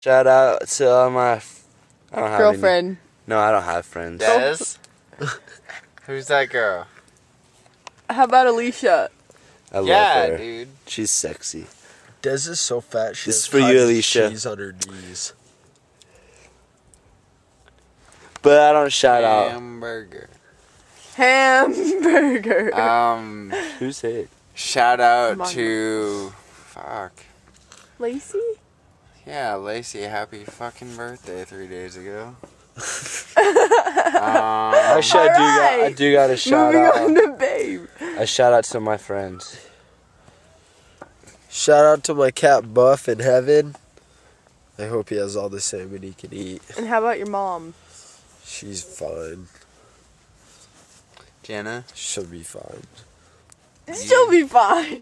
Shout out to my I don't have girlfriend. Any. No, I don't have friends. Des? Who's that girl? How about Alicia? I love her. Dude. She's sexy. Des is so fat. She This has is for you, cottage Alicia. cheese on her knees. But I don't shout out. Hamburger. Who's it? Shout out Come on. to... Fuck. Lacey? Yeah, Lacey, happy fucking birthday 3 days ago. Actually, I do got a shout Moving out. on to Babe. A shout out to my friends. Shout out to my cat Buff in heaven. I hope he has all the salmon he can eat. And how about your mom? She's fine. Jenna? She'll be fine. She'll be fine.